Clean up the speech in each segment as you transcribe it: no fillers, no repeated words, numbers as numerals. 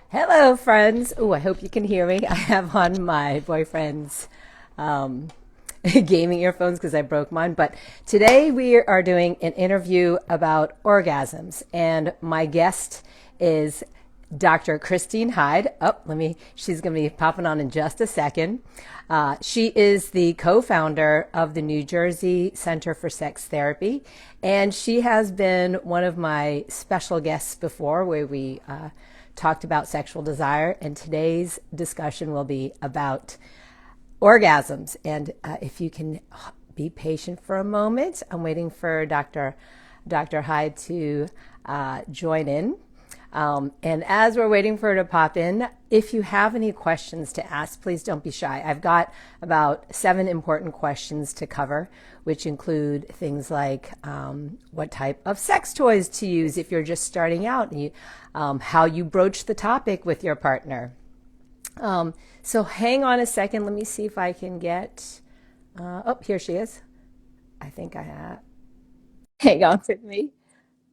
Hello, friends. Oh, I hope you can hear me. I have on my boyfriend's um, gaming earphones because I broke mine. But today we are doing an interview about orgasms, and my guest is Dr. Christine Hyde. She's going to be popping on in just a second. She is the co-founder of the New Jersey Center for Sex Therapy, and she has been one of my special guests before where we talked about sexual desire, and today's discussion will be about orgasms. And if you can be patient for a moment, I'm waiting for Dr. Hyde to join in. And as we're waiting for her to pop in, if you have any questions to ask, please don't be shy. I've got about 7 important questions to cover, which include things like what type of sex toys to use if you're just starting out, and how you broach the topic with your partner. So hang on a second. Let me see if I can get, here she is. I think I have, hang on with me.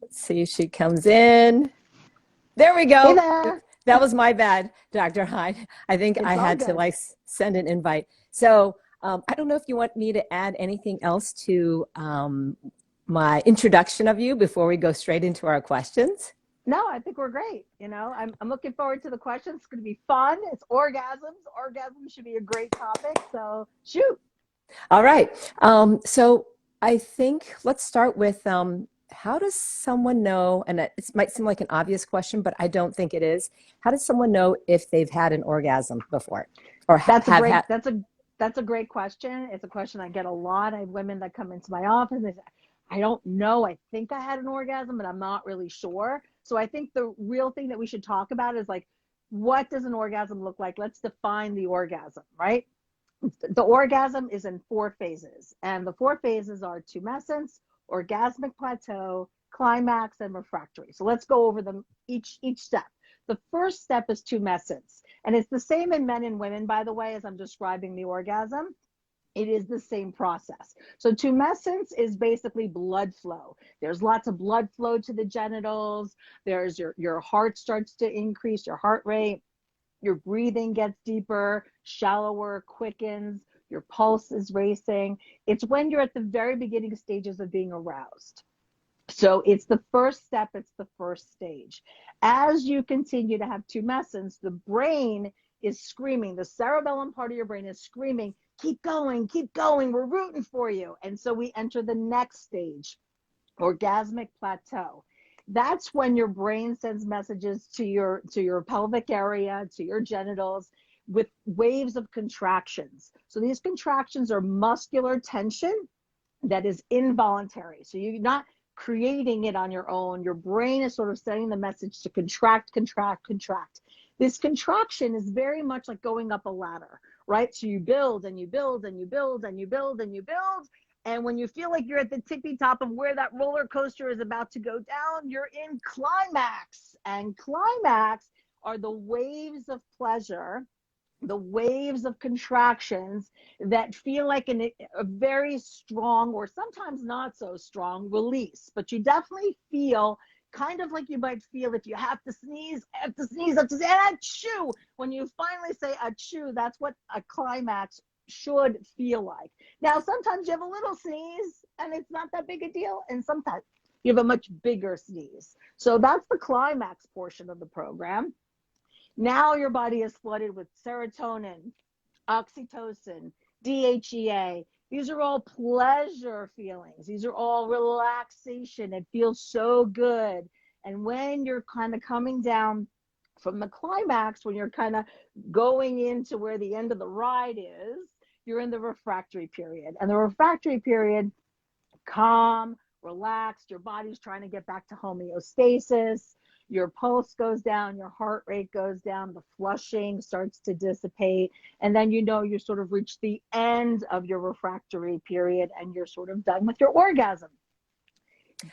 Let's see if she comes in. There we Hey go. there. That was my bad, Dr. Hyde. I think I It's all had to good. send an invite. So I don't know if you want me to add anything else to my introduction of you before we go straight into our questions. No, I think we're great. I'm looking forward to the questions. It's going to be fun. It's orgasms. Orgasms should be a great topic. So shoot. All right. So I think let's start with how does someone know, and it might seem like an obvious question, but I don't think it is. How does someone know if they've had an orgasm before or That's a have great had? that's a great question. It's a question I get a lot. I have women that come into my office and they say, I don't know. I think I had an orgasm, but I'm not really sure. So I think the real thing that we should talk about is like, what does an orgasm look like? Let's define the orgasm, right? The orgasm is in 4 phases, and the 4 phases are tumescence, orgasmic plateau, climax, and refractory. So let's go over them each step. The first step is tumescence, and it's the same in men and women, by the way, as I'm describing the orgasm. It is the same process. So tumescence is basically blood flow. There's lots of blood flow to the genitals. There's your heart starts to increase, your heart rate, your breathing gets deeper, shallower, quickens, your pulse is racing. It's when you're at the very beginning stages of being aroused. So it's the first step, it's the first stage. As you continue to have tumescence, the brain is screaming, the cerebellum part of your brain is screaming, keep going, we're rooting for you. And so we enter the next stage, orgasmic plateau. That's when your brain sends messages to your pelvic area, to your genitals, with waves of contractions. So these contractions are muscular tension that is involuntary. So you're not creating it on your own. Your brain is sort of sending the message to contract, contract, contract. This contraction is very much like going up a ladder, right? So you build and you build and you build and you build and you build. And when you feel like you're at the tippy top of where that roller coaster is about to go down, you're in climax. And climax are the waves of pleasure, the waves of contractions that feel like a very strong or sometimes not so strong release. But you definitely feel kind of like you might feel if you have to sneeze, have to say, achoo. When you finally say achoo, that's what a climax should feel like. Now, sometimes you have a little sneeze and it's not that big a deal, and sometimes you have a much bigger sneeze. So that's the climax portion of the program. Now your body is flooded with serotonin, oxytocin, DHEA. These are all pleasure feelings. These are all relaxation. It feels so good. And when you're kind of coming down from the climax, when you're kind of going into where the end of the ride is, you're in the refractory period. And the refractory period, calm, relaxed, your body's trying to get back to homeostasis, your pulse goes down, your heart rate goes down, the flushing starts to dissipate, and then you sort of reach the end of your refractory period and you're sort of done with your orgasm.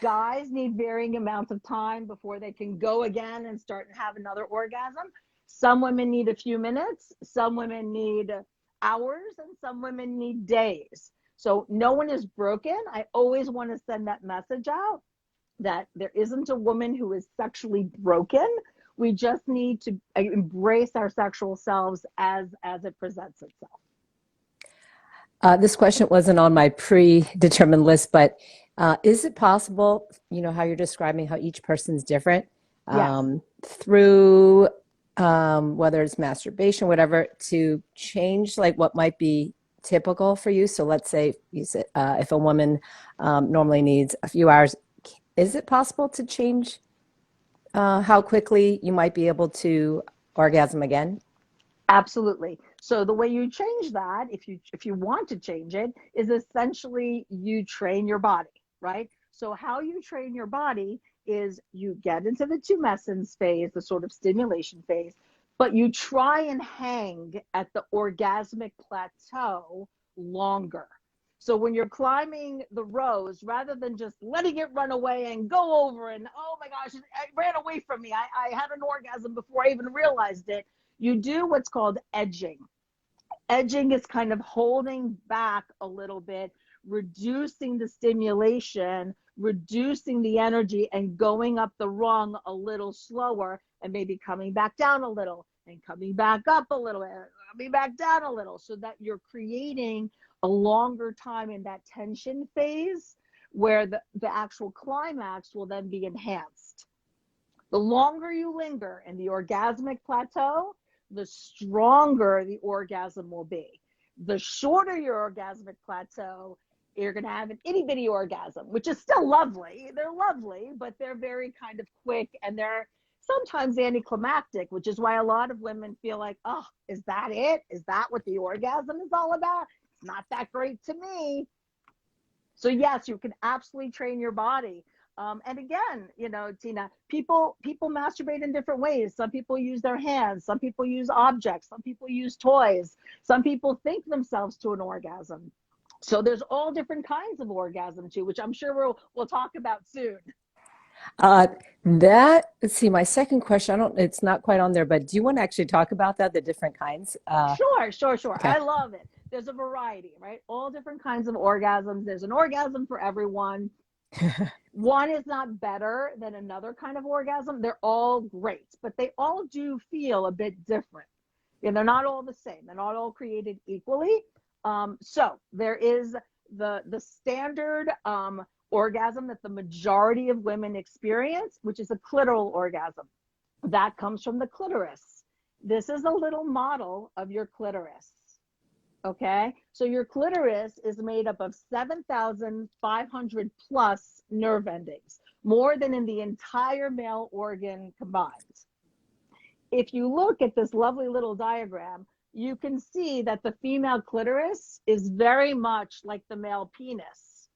Guys need varying amounts of time before they can go again and start and have another orgasm. Some women need a few minutes, some women need hours, and some women need days. So no one is broken. I always want to send that message out that there isn't a woman who is sexually broken. We just need to embrace our sexual selves as it presents itself. This question wasn't on my predetermined list, but is it possible, how you're describing how each person's different, Yes. through whether it's masturbation, whatever, to change like what might be typical for you? So let's say you said, if a woman normally needs a few hours, is it possible to change how quickly you might be able to orgasm again? Absolutely. So the way you change that, if you want to change it, is essentially you train your body, right? So how you train your body is you get into the tumescence phase, the sort of stimulation phase, but you try and hang at the orgasmic plateau longer. So when you're climbing the rows, rather than just letting it run away and go over and, oh my gosh, it ran away from me. I had an orgasm before I even realized it. You do what's called edging. Edging is kind of holding back a little bit, reducing the stimulation, reducing the energy, and going up the rung a little slower, and maybe coming back down a little and coming back up a little and coming back down a little, so that you're creating a longer time in that tension phase where the actual climax will then be enhanced. The longer you linger in the orgasmic plateau, the stronger the orgasm will be. The shorter your orgasmic plateau, you're going to have an itty bitty orgasm, which is still lovely. They're lovely, but they're very kind of quick, and they're sometimes anticlimactic, which is why a lot of women feel like, oh, is that it? Is that what the orgasm is all about? It's not that great to me. So yes, you can absolutely train your body. And again, Tina, people masturbate in different ways. Some people use their hands. Some people use objects. Some people use toys. Some people think themselves to an orgasm. So there's all different kinds of orgasm too, which I'm sure we'll talk about soon. Uh, let's see, my second question, it's not quite on there, but do you want to actually talk about that, the different kinds? Sure. Okay. I love it. There's a variety, right? All different kinds of orgasms. There's an orgasm for everyone. One is not better than another kind of orgasm. They're all great, but they all do feel a bit different. They're not all the same. They're not all created equally. So there is the standard orgasm that the majority of women experience, which is a clitoral orgasm. That comes from the clitoris. This is a little model of your clitoris. Okay, so your clitoris is made up of 7,500 plus nerve endings, more than in the entire male organ combined. If you look at this lovely little diagram, you can see that the female clitoris is very much like the male penis.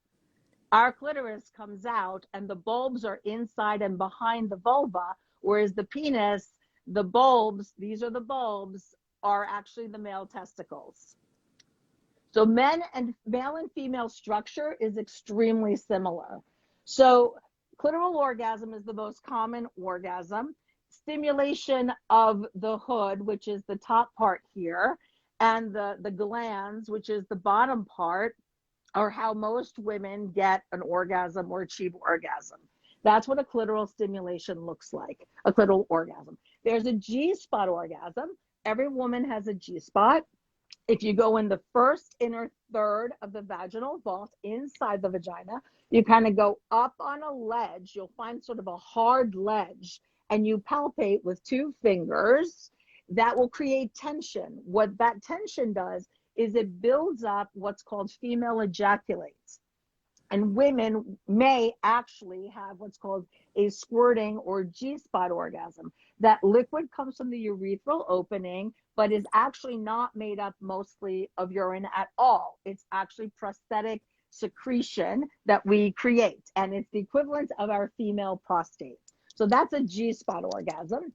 Our clitoris comes out and the bulbs are inside and behind the vulva, whereas the penis, the bulbs, these are the bulbs, are actually the male testicles. So male and female structure is extremely similar. So clitoral orgasm is the most common orgasm. Stimulation of the hood, which is the top part here, and the glands, which is the bottom part, are how most women get an orgasm or achieve orgasm. That's what a clitoral stimulation looks like, a clitoral orgasm. There's a G-spot orgasm. Every woman has a G-spot. If you go in the first inner third of the vaginal vault inside the vagina, you kind of go up on a ledge. You'll find sort of a hard ledge, and you palpate with two fingers. That will create tension. What that tension does is it builds up what's called female ejaculates. And women may actually have what's called a squirting or G-spot orgasm. That liquid comes from the urethral opening, but is actually not made up mostly of urine at all. It's actually prosthetic secretion that we create, and it's the equivalent of our female prostate. So that's a G-spot orgasm.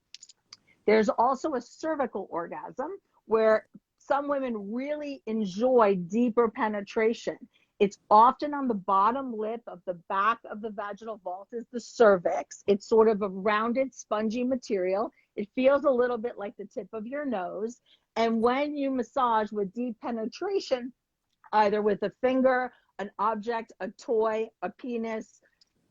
There's also a cervical orgasm where some women really enjoy deeper penetration. It's often on the bottom lip of the back of the vaginal vault is the cervix. It's sort of a rounded, spongy material. It feels a little bit like the tip of your nose. And when you massage with deep penetration, either with a finger, an object, a toy, a penis,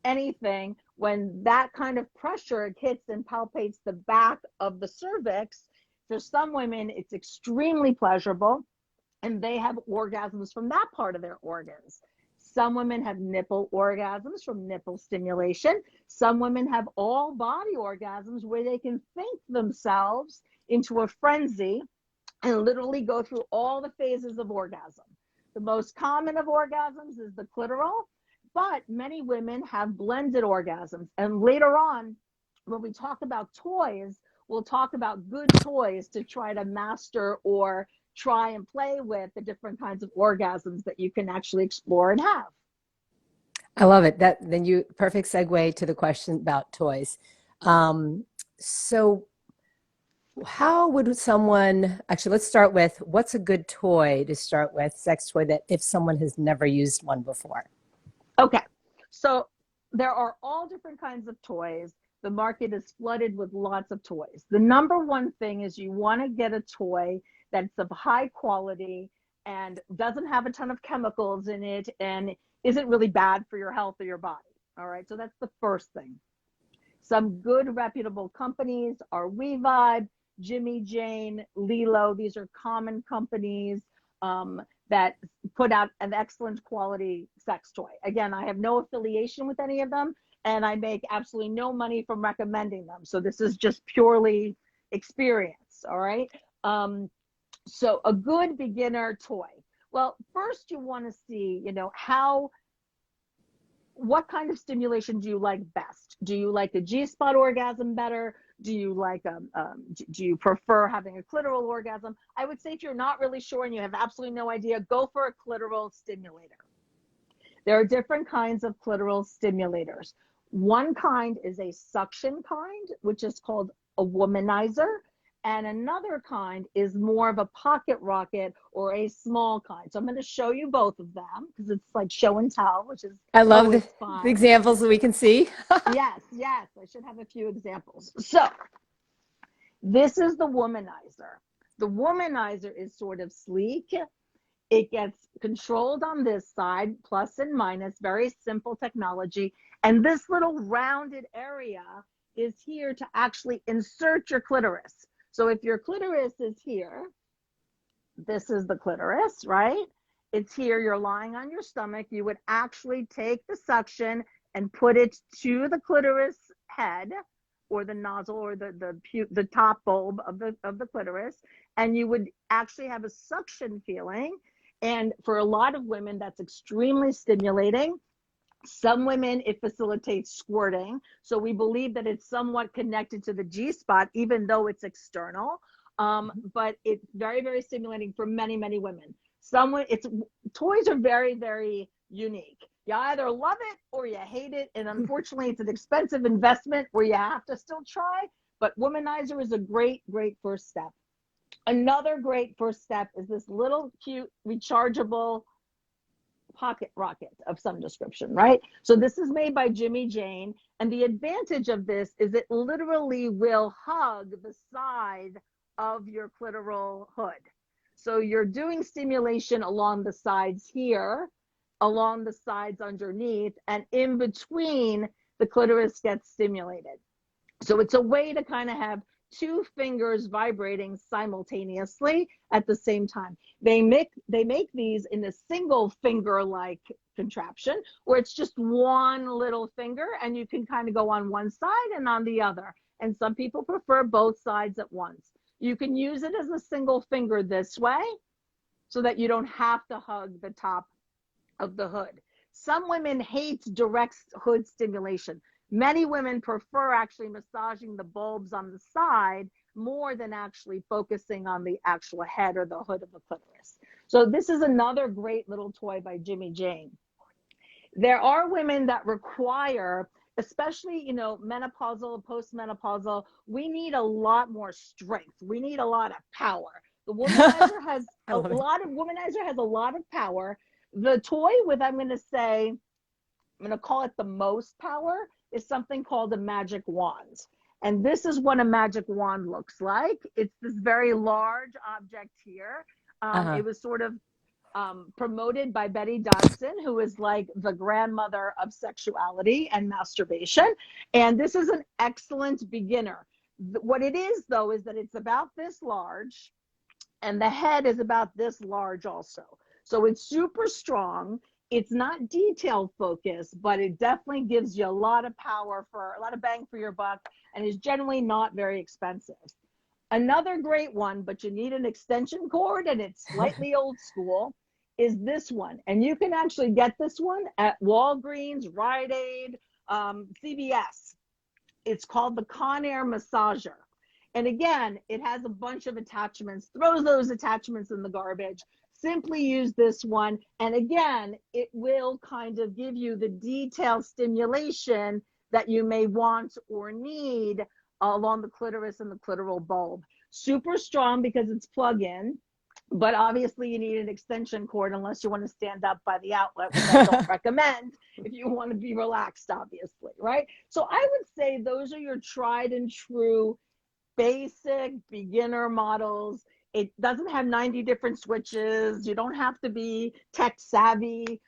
anything, When that kind of pressure hits and palpates the back of the cervix, for some women, it's extremely pleasurable, and they have orgasms from that part of their organs. Some women have nipple orgasms from nipple stimulation. Some women have all body orgasms where they can think themselves into a frenzy and literally go through all the phases of orgasm. The most common of orgasms is the clitoral, but many women have blended orgasms. And later on, when we talk about toys, we'll talk about good toys to try to master or try and play with the different kinds of orgasms that you can actually explore and have. I love it. Perfect segue to the question about toys. So how would someone, actually, let's start with what's a good toy to start with, sex toy, that if someone has never used one before? Okay, so there are all different kinds of toys. The market is flooded with lots of toys. The number one thing is you want to get a toy that's of high quality and doesn't have a ton of chemicals in it and isn't really bad for your health or your body. All right, so that's the first thing. Some good reputable companies are WeVibe, Jimmy Jane, Lilo. These are common companies that put out an excellent quality sex toy. Again, I have no affiliation with any of them, and I make absolutely no money from recommending them. So this is just purely experience, all right? So a good beginner toy. Well, first you want to see, what kind of stimulation do you like best? Do you like a G-spot orgasm better? Do you like do you prefer having a clitoral orgasm? I would say if you're not really sure and you have absolutely no idea, go for a clitoral stimulator. There are different kinds of clitoral stimulators. One kind is a suction kind, which is called a womanizer. And another kind is more of a pocket rocket or a small kind. So I'm going to show you both of them because it's like show and tell, which is I love always the fun. examples that we can see. Yes. I should have a few examples. So this is the womanizer. The womanizer is sort of sleek. It gets controlled on this side, plus and minus, very simple technology. And this little rounded area is here to actually insert your clitoris. So if your clitoris is here, this is the clitoris, right? It's here, you're lying on your stomach. You would actually take the suction and put it to the clitoris head or the nozzle or the top bulb of the clitoris, and you would actually have a suction feeling. And for a lot of women, that's extremely stimulating. Some women, it facilitates squirting. So we believe that it's somewhat connected to the G-spot, even though it's external. But it's very, very stimulating for many, many women. Toys are very, very unique. You either love it or you hate it. And unfortunately, it's an expensive investment where you have to still try. But womanizer is a great, great first step. Another great first step is this little cute rechargeable pocket rocket of some description, right? So this is made by Jimmy Jane, and the advantage of this is it literally will hug the side of your clitoral hood. So you're doing stimulation along the sides here, along the sides underneath, and in between the clitoris gets stimulated. So it's a way to kind of have two fingers vibrating simultaneously at the same time. They make these in a single finger-like contraption where it's just one little finger and you can kind of go on one side and on the other. And some people prefer both sides at once. You can use it as a single finger this way so that you don't have to hug the top of the hood. Some women hate direct hood stimulation. Many women prefer actually massaging the bulbs on the side more than actually focusing on the actual head or the hood of the clitoris. So this is another great little toy by Jimmy Jane. There are women that require, especially, menopausal, postmenopausal, we need a lot more strength. We need a lot of power. The womanizer has a lot of power. The toy with, I'm going to call it the most power, is something called a magic wand. And this is what a magic wand looks like. It's this very large object here. It was sort of promoted by Betty Dodson, who is like the grandmother of sexuality and masturbation. And this is an excellent beginner. What it is, though, is that it's about this large, and the head is about this large also. So it's super strong. It's not detail focused, but it definitely gives you a lot of power, for a lot of bang for your buck, and is generally not very expensive. Another great one, but you need an extension cord and it's slightly old school, is this one. And you can actually get this one at Walgreens, Rite Aid, CVS. It's called the Conair Massager. And again, it has a bunch of attachments. Throw those attachments in the garbage. Simply use this one. And again, it will kind of give you the detailed stimulation that you may want or need along the clitoris and the clitoral bulb. Super strong because it's plug-in, but obviously you need an extension cord unless you want to stand up by the outlet, which I don't recommend if you want to be relaxed, obviously, right? So I would say those are your tried and true basic beginner models. It doesn't have 90 different switches. You don't have to be tech savvy.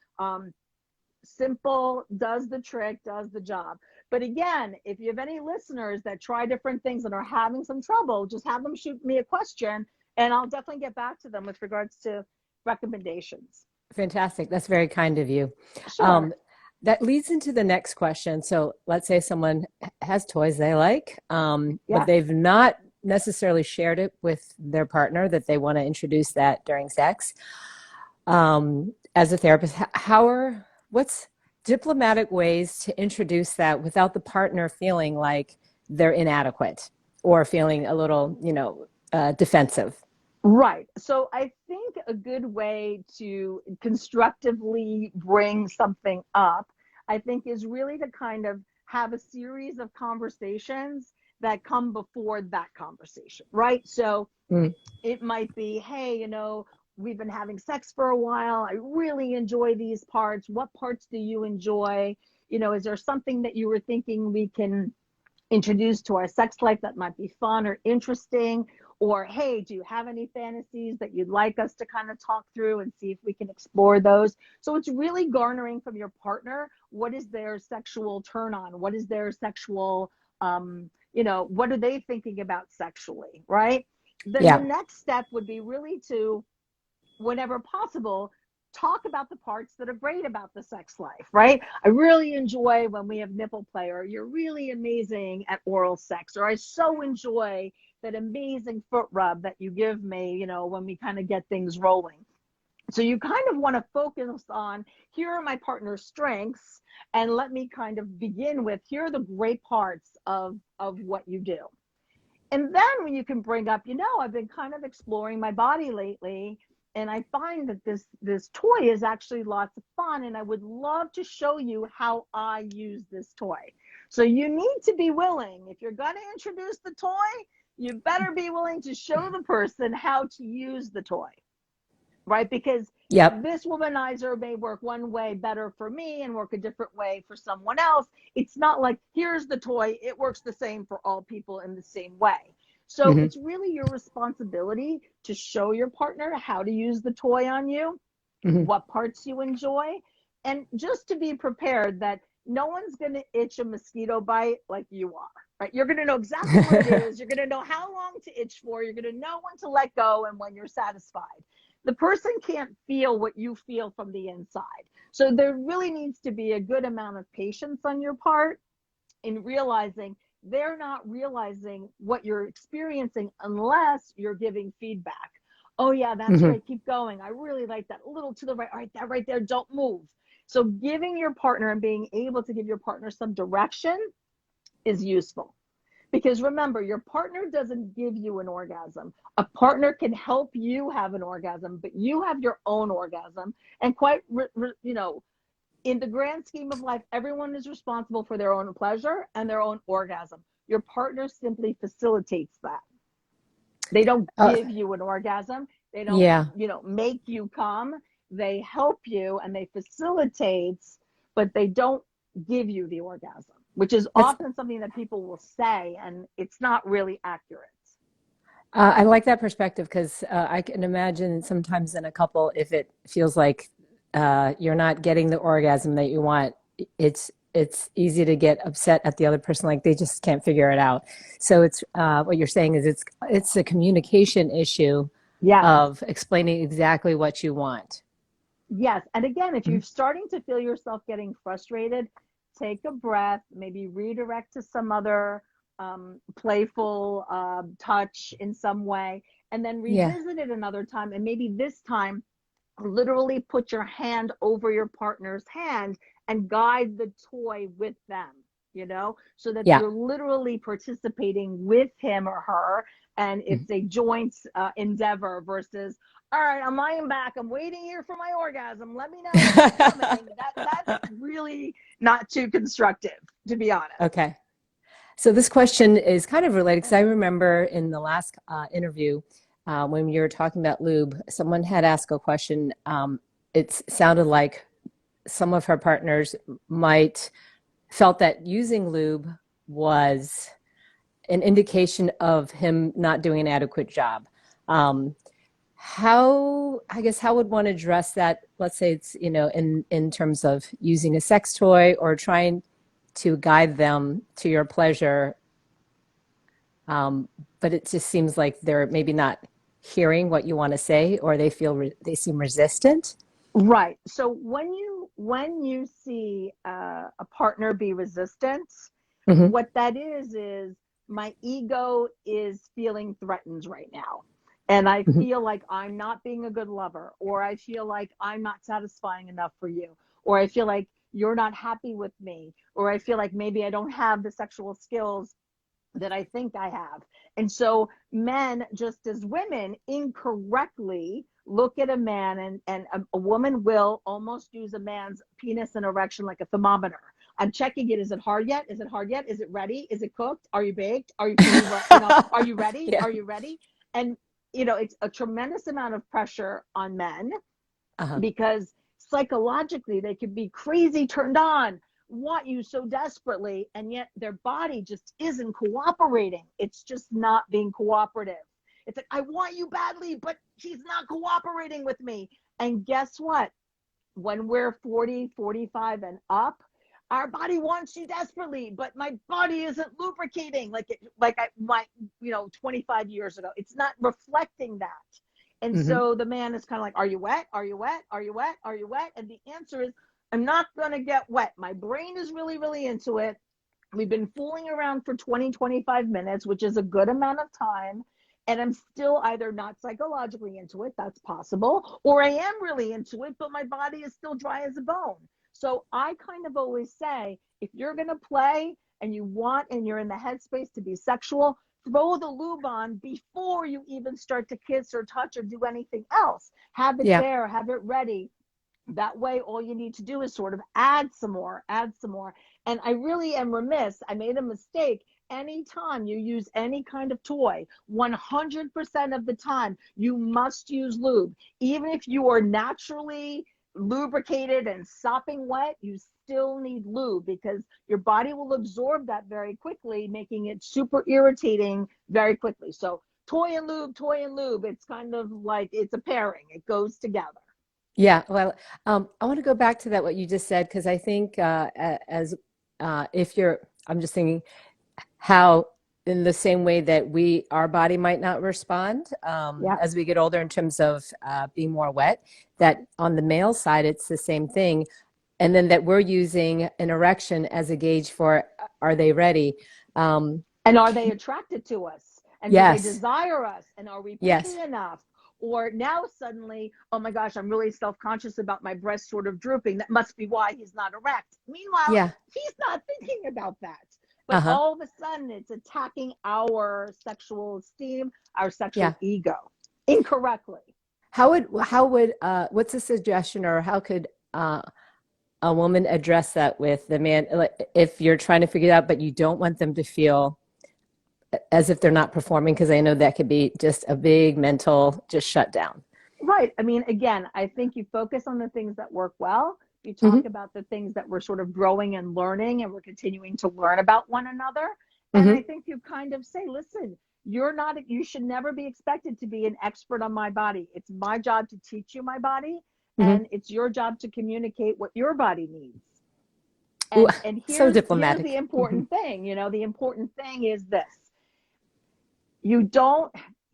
Simple, does the trick, does the job. But again, if you have any listeners that try different things and are having some trouble, just have them shoot me a question and I'll definitely get back to them with regards to recommendations. Fantastic. That's very kind of you. Sure. That leads into the next question. So let's say someone has toys they like, but they've not necessarily shared it with their partner, that they want to introduce that during sex. As a therapist, what's diplomatic ways to introduce that without the partner feeling like they're inadequate or feeling a little, defensive? Right. So I think a good way to constructively bring something up, I think, is really to kind of have a series of conversations that come before that conversation, right? So it might be, hey, we've been having sex for a while. I really enjoy these parts. What parts do you enjoy? Is there something that you were thinking we can introduce to our sex life that might be fun or interesting? Or, hey, do you have any fantasies that you'd like us to kind of talk through and see if we can explore those? So it's really garnering from your partner, what is their sexual turn on? What is their sexual, what are they thinking about sexually, right? Then the next step would be really to, whenever possible, talk about the parts that are great about the sex life, right? I really enjoy when we have nipple play, or you're really amazing at oral sex, or I so enjoy that amazing foot rub that you give me, when we kind of get things rolling. So you kind of want to focus on, here are my partner's strengths, and let me kind of begin with, here are the great parts of what you do. And then when you can bring up, I've been kind of exploring my body lately, and I find that this toy is actually lots of fun, and I would love to show you how I use this toy. So you need to be willing. If you're going to introduce the toy, you better be willing to show the person how to use the toy, right? Because this womanizer may work one way better for me and work a different way for someone else. It's not like, here's the toy, it works the same for all people in the same way. So it's really your responsibility to show your partner how to use the toy on you, what parts you enjoy, and just to be prepared that no one's going to itch a mosquito bite like you are, right? You're going to know exactly what it is. You're going to know how long to itch for. You're going to know when to let go and when you're satisfied. The person can't feel what you feel from the inside. So there really needs to be a good amount of patience on your part in realizing they're not realizing what you're experiencing unless you're giving feedback. Oh yeah, that's right, keep going. I really like that. A little to the right. All right, that right there, don't move. So giving your partner and being able to give your partner some direction is useful. Because remember, your partner doesn't give you an orgasm. A partner can help you have an orgasm, but you have your own orgasm. And in the grand scheme of life, everyone is responsible for their own pleasure and their own orgasm. Your partner simply facilitates that. They don't give you an orgasm. They don't, make you come. They help you and they facilitate, but they don't give you the orgasm, which is often something that people will say, and it's not really accurate. I like that perspective because I can imagine sometimes in a couple, if it feels like you're not getting the orgasm that you want, it's easy to get upset at the other person, like they just can't figure it out. So it's what you're saying is it's a communication issue Yes. of explaining exactly what you want. Yes. And again, if you're Mhm. starting to feel yourself getting frustrated, take a breath, maybe redirect to some other playful touch in some way, and then Yeah, revisit it another time. And maybe this time, literally put your hand over your partner's hand and guide the toy with them, so that yeah. you're literally participating with him or her. And Mhm. it's a joint endeavor versus, all right, I'm lying back, I'm waiting here for my orgasm, let me know when it's coming. That's really not too constructive, to be honest. Okay. So this question is kind of related because I remember in the last interview when you were talking about lube, someone had asked a question. It sounded like some of her partners might felt that using lube was an indication of him not doing an adequate job. Um, I guess, how would one address that? Let's say it's, in terms of using a sex toy or trying to guide them to your pleasure. Um, but it just seems like they're maybe not hearing what you want to say, or they seem resistant. Right. So when you see a partner be resistant, Hmm. what that is my ego is feeling threatened right now. And I Hmm. feel like I'm not being a good lover, or I feel like I'm not satisfying enough for you, or I feel like you're not happy with me, or I feel like maybe I don't have the sexual skills that I think I have. And so men, just as women, incorrectly look at a man, and a woman will almost use a man's penis and erection like a thermometer. I'm checking it. Is it hard yet? Is it hard yet? Is it ready? Is it cooked? Are you baked? Are you ready? Yeah. Are you ready? And it's a tremendous amount of pressure on men, Uh-huh. because psychologically they could be crazy turned on, want you so desperately, and yet their body just isn't cooperating. It's just not being cooperative. It's like, I want you badly, but he's not cooperating with me. And guess what? When we're 40, 45 and up, our body wants you desperately, but my body isn't lubricating like I my 25 years ago. It's not reflecting that. And Hmm. so the man is kind of like, are you wet? Are you wet? Are you wet? Are you wet? And the answer is, I'm not going to get wet. My brain is really, really into it. We've been fooling around for 20, 25 minutes, which is a good amount of time. And I'm still either not psychologically into it, that's possible, or I am really into it, but my body is still dry as a bone. So I kind of always say, if you're going to play and you want, and you're in the headspace to be sexual, throw the lube on before you even start to kiss or touch or do anything else. Have it Yeah. there, have it ready. That way, all you need to do is sort of add some more. And I really am remiss. I made a mistake. Anytime you use any kind of toy, 100% of the time, you must use lube. Even if you are naturally lubricated and sopping wet, you still need lube, because your body will absorb that very quickly, making it super irritating very quickly. So toy and lube, it's kind of like it's a pairing, it goes together. Yeah, well, I want to go back to that what you just said because I think as if you're, I'm just thinking how in the same way that our body might not respond Yeah. as we get older in terms of being more wet, that on the male side it's the same thing, and then that we're using an erection as a gauge for are they ready? Um, And are they attracted to us? And do they yes, desire us? And are we yes, picky enough? Or now suddenly, oh my gosh, I'm really self conscious about my breast sort of drooping. That must be why he's not erect. Meanwhile, yeah, he's not thinking about that. But uh-huh, all of a sudden, it's attacking our sexual esteem, our yeah. sexual ego incorrectly. How would what's a suggestion or how could a woman address that with the man, like, if you're trying to figure it out but you don't want them to feel as if they're not performing, because I know that could be just a big mental just shut down. Right. I mean, again, I think you focus on the things that work well. You talk Hmm. about the things that we're sort of growing and learning, and we're continuing to learn about one another. And I Hmm. think you kind of say, listen, You should never be expected to be an expert on my body. It's my job to teach you my body, Hmm. and it's your job to communicate what your body needs. Ooh, And so here's the diplomatic. Hmm. important thing. The important thing is this. You don't,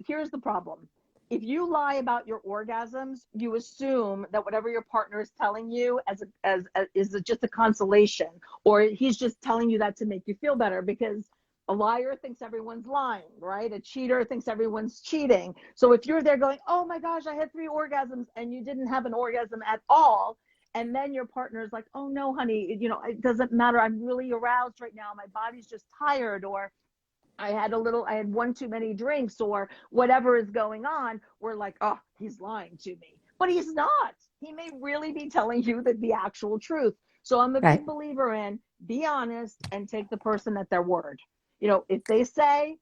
here's the problem. If you lie about your orgasms, you assume that whatever your partner is telling you is just a consolation, or he's just telling you that to make you feel better, because a liar thinks everyone's lying, right? A cheater thinks everyone's cheating. So if you're there going, oh my gosh, I had 3 orgasms, and you didn't have an orgasm at all, and then your partner is like, oh no, honey, it doesn't matter. I'm really aroused right now. My body's just tired, or I had one too many drinks, or whatever is going on. We're like, oh, he's lying to me. But he's not. He may really be telling you the actual truth. So I'm a Right. big believer in be honest and take the person at their word. If they say,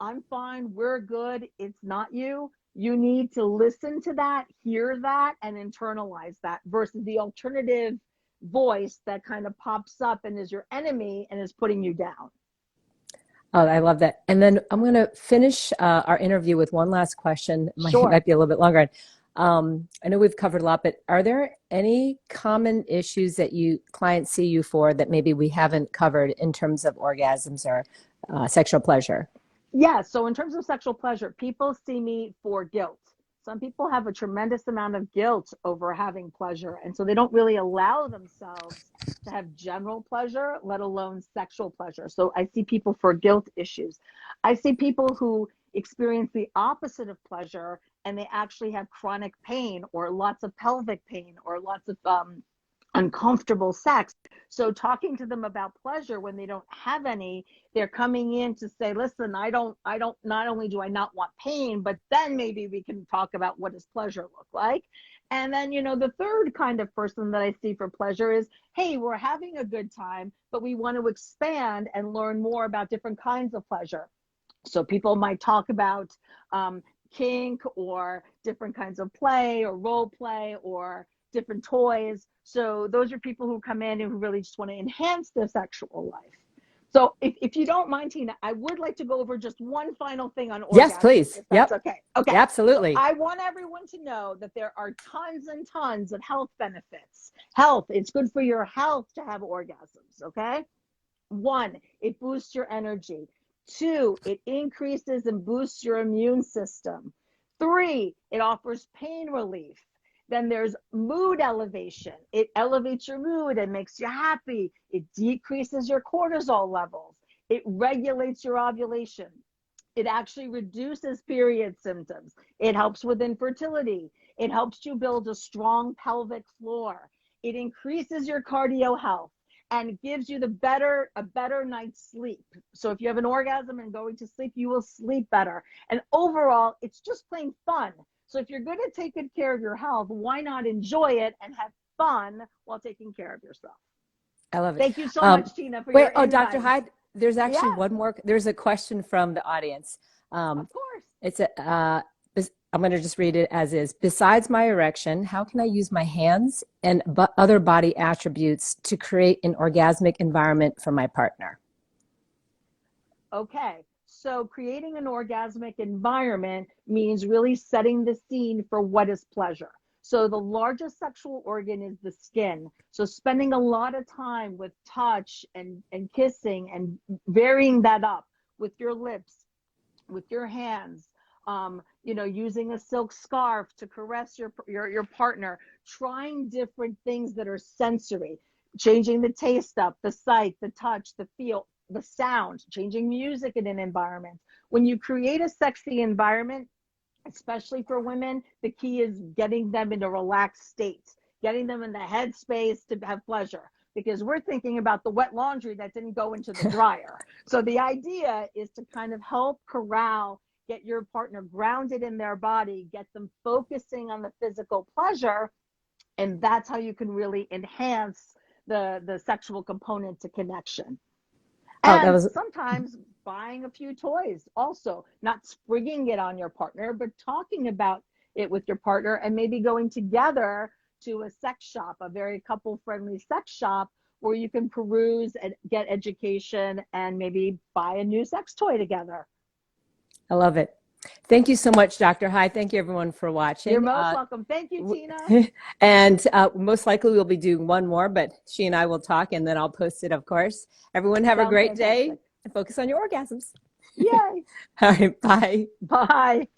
I'm fine, we're good, it's not you, you need to listen to that, hear that, and internalize that, versus the alternative voice that kind of pops up and is your enemy and is putting you down. Oh, I love that. And then I'm going to finish our interview with one last question. It might, Sure. might be a little bit longer. I know we've covered a lot, but are there any common issues that you clients see you for that maybe we haven't covered in terms of orgasms or sexual pleasure? Yeah, so in terms of sexual pleasure, people see me for guilt. Some people have a tremendous amount of guilt over having pleasure, and so they don't really allow themselves to have general pleasure, let alone sexual pleasure. So I see people for guilt issues. I see people who experience the opposite of pleasure, and they actually have chronic pain, or lots of pelvic pain, or lots of uncomfortable sex. So talking to them about pleasure when they don't have any, they're coming in to say, listen, I don't, not only do I not want pain, but then maybe we can talk about what does pleasure look like. And then, the third kind of person that I see for pleasure is, hey, we're having a good time, but we want to expand and learn more about different kinds of pleasure. So people might talk about kink, or different kinds of play, or role play, or different toys. So those are people who come in and who really just want to enhance their sexual life. So if you don't mind, Tina, I would like to go over just one final thing on Yes, orgasms, please. if that's Yep. okay. Okay. So Absolutely. I want everyone to know that there are tons and tons of health benefits. Health, it's good for your health to have orgasms, okay? One, it boosts your energy. Two, it increases and boosts your immune system. Three, it offers pain relief. Then there's mood elevation. It elevates your mood and makes you happy. It decreases your cortisol levels. It regulates your ovulation. It actually reduces period symptoms. It helps with infertility. It helps you build a strong pelvic floor. It increases your cardio health and gives you a better night's sleep. So if you have an orgasm and going to sleep, you will sleep better. And overall, it's just plain fun. So if you're going to take good care of your health, why not enjoy it and have fun while taking care of yourself? I love it. Thank you so much, Tina, for Wait, your oh, Dr. insights. Hyde, there's Yeah, actually one more. There's a question from the audience. of Um, course. it's a, I'm going to just read it as is. Besides my erection, how can I use my hands and other body attributes to create an orgasmic environment for my partner? Okay. So creating an orgasmic environment means really setting the scene for what is pleasure. So the largest sexual organ is the skin. So spending a lot of time with touch and kissing and varying that up with your lips, with your hands, using a silk scarf to caress your partner, trying different things that are sensory, changing the taste up, the sight, the touch, the feel, the sound, changing music in an environment. When you create a sexy environment, especially for women, the key is getting them in a relaxed state, getting them in the headspace to have pleasure, because we're thinking about the wet laundry that didn't go into the dryer. So the idea is to kind of help corral, get your partner grounded in their body, get them focusing on the physical pleasure, and that's how you can really enhance the sexual component to connection. Oh, that And was sometimes buying a few toys, also not springing it on your partner, but talking about it with your partner, and maybe going together to a sex shop, a very couple friendly sex shop, where you can peruse and get education and maybe buy a new sex toy together. I love it. Thank you so much, Dr. Hyde. Thank you, everyone, for watching. You're most welcome. Thank you, Tina. And most likely we'll be doing one more, but she and I will talk, and then I'll post it, of course. Everyone have a great day and focus on your orgasms. Yay. All right, bye. Bye.